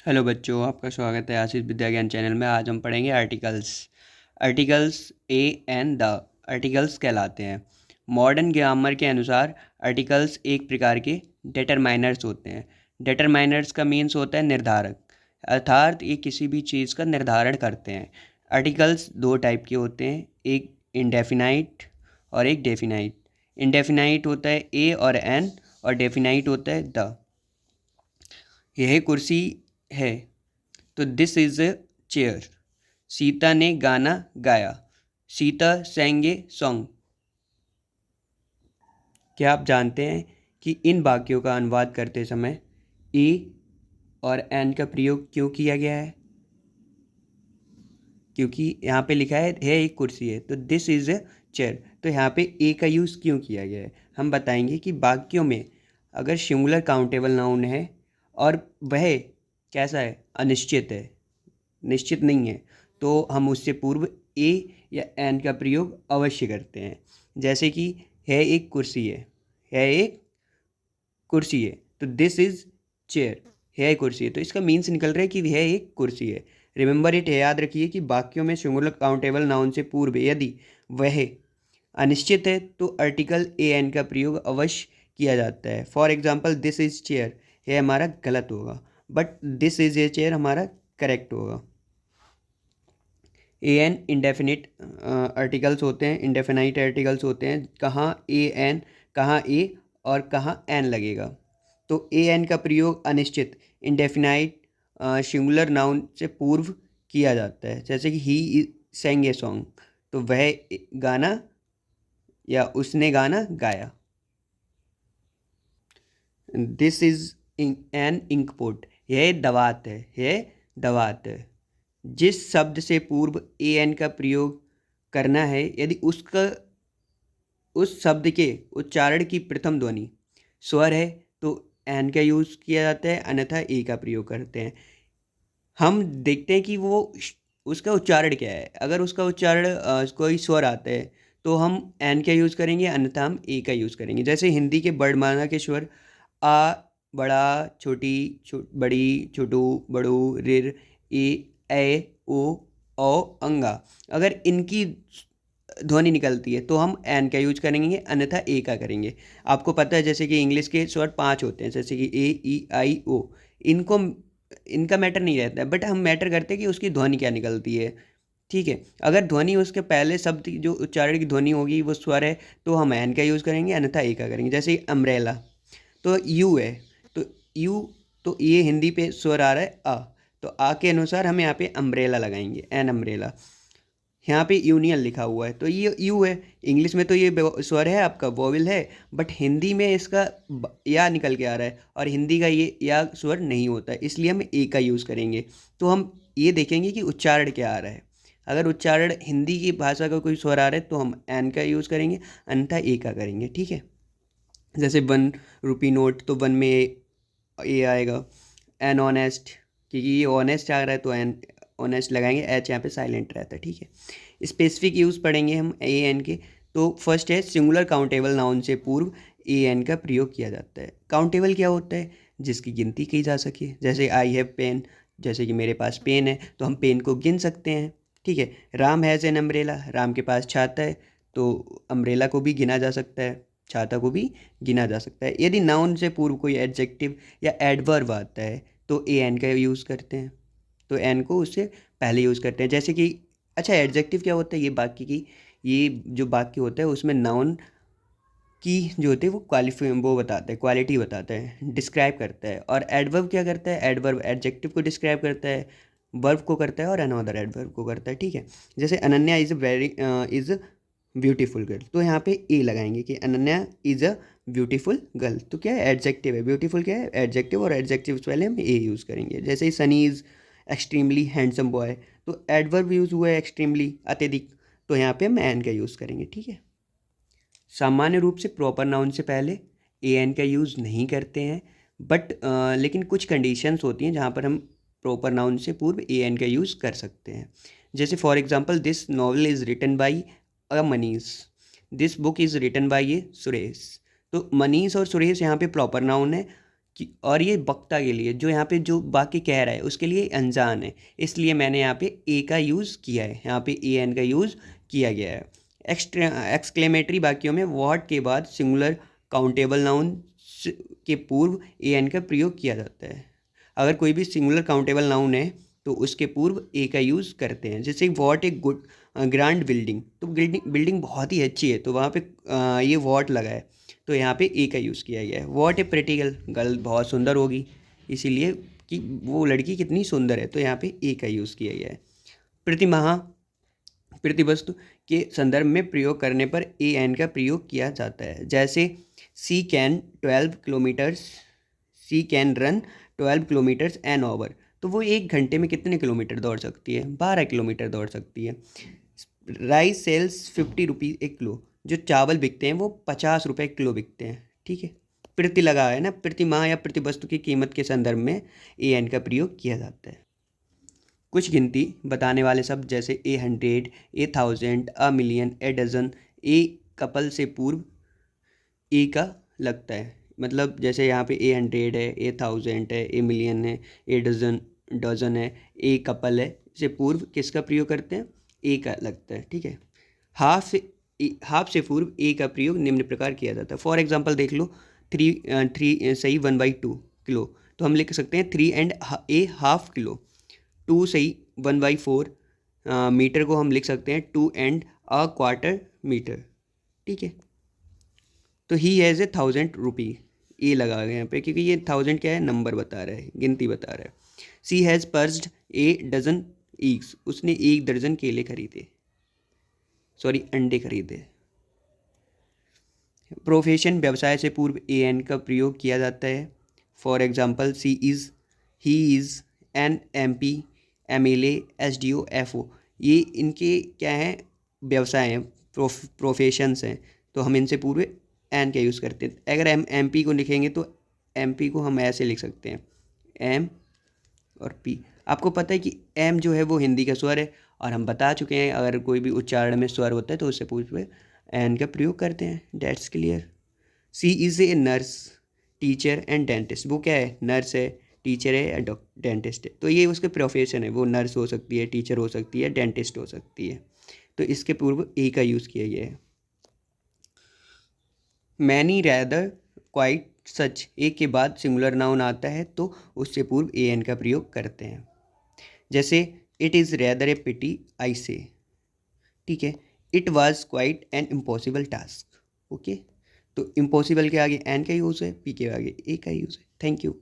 Hello बच्चों, आपका स्वागत है आशीष विद्या ज्ञान चैनल में। आज हम पढ़ेंगे articles. Articles A and the articles कहलाते हैं। मॉडर्न ग्रामर के अनुसार आर्टिकल्स एक प्रकार के डिटरमाइनर्स होते हैं। डिटरमाइनर्स का मीन्स होता है निर्धारक, अर्थात ये किसी भी चीज़ का निर्धारण करते हैं। आर्टिकल्स दो टाइप के होते हैं, एक इंडेफिनाइट और एक डेफिनाइट। इंडेफिनाइट होता है ए और एन, और डेफिनाइट होता है द। यह कुर्सी है तो this is a chair. Sita ने गाना गाया, सीता sang ए सॉन्ग। क्या आप जानते हैं कि इन वाक्यों का अनुवाद करते समय ए और एन का प्रयोग क्यों किया गया है? क्योंकि यहाँ पे लिखा है एक कुर्सी है तो दिस इज़ ए चेयर, तो यहाँ पे ए का यूज़ क्यों किया गया है? हम बताएंगे कि वाक्यों में अगर सिंगुलर काउंटेबल नाउन है और वह कैसा है, अनिश्चित है, निश्चित नहीं है, तो हम उससे पूर्व ए या एन का प्रयोग अवश्य करते हैं। जैसे कि है एक कुर्सी है एक कुर्सी है तो दिस इज़ चेयर। है कुर्सी है तो इसका मीन्स निकल रहा है कि वह एक कुर्सी है। रिमेंबर इट, याद रखिए कि वाक्यों में सिंगुलर काउंटेबल नाउन से पूर्व यदि वह अनिश्चित है तो आर्टिकल ए एन का प्रयोग अवश्य किया जाता है। For example this is chair, यह हमारा गलत होगा, but this is a chair हमारा करेक्ट होगा। ए एन इंडेफिनिट आर्टिकल्स होते हैं, इंडेफिनाइट आर्टिकल्स होते हैं। कहाँ ए एन, कहाँ ए और कहाँ एन लगेगा। तो ए एन का प्रयोग अनिश्चित इंडेफिनाइट सिंगुलर नाउन से पूर्व किया जाता है। जैसे कि ही sang ए सॉन्ग, तो वह गाना या उसने गाना गाया। दिस इज एन इंकपोट, यह दवात है, यह दवात है। जिस शब्द से पूर्व ए एन का प्रयोग करना है, यदि उसका उस शब्द के उच्चारण की प्रथम ध्वनि स्वर है तो एन का यूज़ किया जाता है, अन्यथा ए का प्रयोग करते हैं। हम देखते हैं कि वो उसका उच्चारण क्या है। अगर उसका उच्चारण कोई स्वर आता है तो हम एन का यूज़ करेंगे, अन्यथा हम ए का यूज़ करेंगे। जैसे हिंदी के वर्णमाला के स्वर आ, बड़ा, छोटी, बड़ी, छोटू, बड़ू, रिर, ए, ओ, अंगा, अगर इनकी ध्वनि निकलती है तो हम एन का यूज करेंगे, अन्यथा ए का करेंगे। आपको पता है जैसे कि इंग्लिश के स्वर 5 होते हैं, जैसे कि ए, ई, आई, ओ। इनको इनका मैटर नहीं रहता है, बट हम मैटर करते हैं कि उसकी ध्वनि क्या निकलती है। ठीक है, अगर ध्वनि उसके पहले शब्द की जो उच्चारण की ध्वनि होगी वो स्वर है तो हम एन का यूज़ करेंगे, अन्यथा ए का करेंगे। जैसे अम्ब्रेला तो यू है, तो यू, तो ये हिंदी पे स्वर आ रहा है आ, तो आ के अनुसार हम यहाँ पे अम्ब्रेला लगाएंगे, एन अम्ब्रेला। यहाँ पे यूनियन लिखा हुआ है तो ये यू है। इंग्लिश में तो ये स्वर है, आपका वोवेल है, बट हिंदी में इसका या निकल के आ रहा है, और हिंदी का ये या स्वर नहीं होता है, इसलिए हम ए का यूज़ करेंगे। तो हम ये देखेंगे कि उच्चारण क्या आ रहा है। अगर उच्चारण हिंदी की भाषा का कोई स्वर आ रहा है तो हम एन का यूज़ करेंगे, अन्यथा ए का करेंगे। ठीक है, जैसे 1 रुपी नोट, तो 1 में ए आएगा। एन ऑनेस्ट, क्योंकि ये ऑनेस्ट आ रहा है तो एन ऑनेस्ट लगाएंगे, एच यहाँ पे साइलेंट रहता है। ठीक है, स्पेसिफिक यूज़ पढ़ेंगे हम ए एन के। तो फर्स्ट है सिंगुलर काउंटेबल नाउन से पूर्व ए एन का प्रयोग किया जाता है। काउंटेबल क्या होता है? जिसकी गिनती की जा सके। जैसे आई हैव पेन, जैसे कि मेरे पास पेन है तो हम पेन को गिन सकते हैं। ठीक है, Ram has an umbrella, Ram के पास छाता है तो अम्ब्रेला को भी गिना जा सकता है, छाता को भी गिना जा सकता है। यदि नाउन से पूर्व कोई एडजेक्टिव या एडवर्ब आता है तो ए एन का यूज़ करते हैं, तो एन को उससे पहले यूज़ करते हैं। जैसे कि अच्छा, एडजेक्टिव क्या होता है? ये वाक्य की, ये जो वाक्य होता है उसमें नाउन की जो होती है वो वो बताता है, क्वालिटी बताता है, डिस्क्राइब करता है। और एडवर्ब क्या करता है? एडवर्ब एडजेक्टिव को डिस्क्राइब करता है, वर्ब को करता है और अनदर एडवर्ब को करता है। ठीक है, जैसे Ananya is very is beautiful girl, तो यहाँ पे ए लगाएंगे कि Ananya is a beautiful girl. तो क्या है? एडजेक्टिव है, ब्यूटीफुल क्या है? एडजेक्टिव, और एडजेक्टिव से पहले हम ए यूज़ करेंगे। जैसे ही Sunny is extremely handsome boy, तो एडवर्ब यूज़ हुआ है एक्सट्रीमली, अत्यधिक, तो यहाँ पे हम एन का यूज़ करेंगे। ठीक है, सामान्य रूप से प्रॉपर नाउन से पहले ए एन का यूज़ नहीं करते हैं, बट लेकिन कुछ कंडीशंस होती हैं जहाँ पर हम प्रॉपर नाउन से पूर्व ए एन का यूज़ कर सकते हैं। जैसे for example this novel is written by a Manish, this book is written by a Suresh. तो मनीष और सुरेश यहाँ पे प्रॉपर नाउन है, और ये वक्ता के लिए, जो यहाँ पे जो बाकी कह रहा है उसके लिए अनजान है, इसलिए मैंने यहाँ पे ए का यूज़ किया है, यहाँ पे ए एन का यूज़ किया गया है। एक्सक्लेमेटरी वाक्यों में व्हाट के बाद सिंगुलर काउंटेबल नाउन के पूर्व ए एन का प्रयोग किया जाता है। अगर कोई भी सिंगुलर काउंटेबल नाउन है तो उसके पूर्व ए का यूज़ करते हैं। जैसे what a good grand building, तो बिल्डिंग बहुत ही अच्छी है, तो वहाँ पे ये व्हाट लगा है, तो यहाँ पे ए का यूज़ किया गया है। What A pretty girl, girl बहुत सुंदर होगी, इसीलिए कि वो लड़की कितनी सुंदर है, तो यहाँ पे ए का यूज़ किया गया है। प्रतिमाह प्रतिवस्तु के संदर्भ में प्रयोग करने पर ए एन का प्रयोग किया जाता है। जैसे she can 12 kilometres, she can run 12 kilometres an hour, तो वो 1 घंटे में कितने किलोमीटर दौड़ सकती है? 12 किलोमीटर दौड़ सकती है। राइस सेल्स 50 रुपीज़ एक किलो, जो चावल बिकते हैं वो 50 रुपये किलो बिकते हैं, ठीक है। प्रति लगा है ना, प्रतिमाह या प्रतिवस्तु की कीमत के संदर्भ में ए एन का प्रयोग किया जाता है। कुछ गिनती बताने वाले शब्द जैसे A100, A1000, a million, a dozen, a couple से पूर्व ए का लगता है। मतलब जैसे यहाँ पे A100 है, A1000 है, ए मिलियन है, ए डजन है, ए कपल है, से पूर्व किसका प्रयोग करते हैं? ए का लगता है, ठीक है। हाफ से पूर्व ए का प्रयोग निम्न प्रकार किया जाता है। फॉर एग्जांपल देख लो, थ्री सही 1/2 किलो, तो हम लिख सकते हैं 3 एंड ए हाफ किलो। 2 सही 1/4 मीटर को हम लिख सकते हैं 2 एंड अ क्वार्टर मीटर, ठीक है। तो ही हैज़ 1000 रुपी, ए लगा गया यहाँ पे, क्योंकि ये 1000 क्या है? नंबर बता रहा है, गिनती बता रहा है। सी हैज़ पर्स्ड ए डजन ईग्स, उसने 1 दर्जन केले खरीदे, सॉरी अंडे खरीदे। प्रोफेशन व्यवसाय से पूर्व ए एन का प्रयोग किया जाता है। For example she is, he is, an M P, M L A, S D O, F O, ये इनके क्या हैं? व्यवसाय हैं, प्रोफेशंस हैं, तो हम इनसे पूर्व एन का यूज़ करते हैं। अगर हम एम पी को लिखेंगे तो एम पी को हम ऐसे लिख सकते हैं, एम और पी। आपको पता है कि एम जो है वो हिंदी का स्वर है, और हम बता चुके हैं अगर कोई भी उच्चारण में स्वर होता है तो उससे पूर्व एन का प्रयोग करते हैं। That's clear. She is a nurse, teacher and dentist, वो क्या है? नर्स है, टीचर है या डेंटिस्ट है, तो ये उसके प्रोफेशन है, वो नर्स हो सकती है, टीचर हो सकती है, डेंटिस्ट हो सकती है, तो इसके पूर्व ए का यूज़ किया गया है। मैनी रैदर क्वाइट सच, एक के बाद सिंगुलर नाउन आता है तो उससे पूर्व ए एन का प्रयोग करते हैं। जैसे इट इज़ रैदर ए पिटी आई से, ठीक है। It was quite an impossible task, okay. तो इम्पॉसिबल के आगे एन का यूज़ है, पी के आगे ए का यूज़ है। Thank you.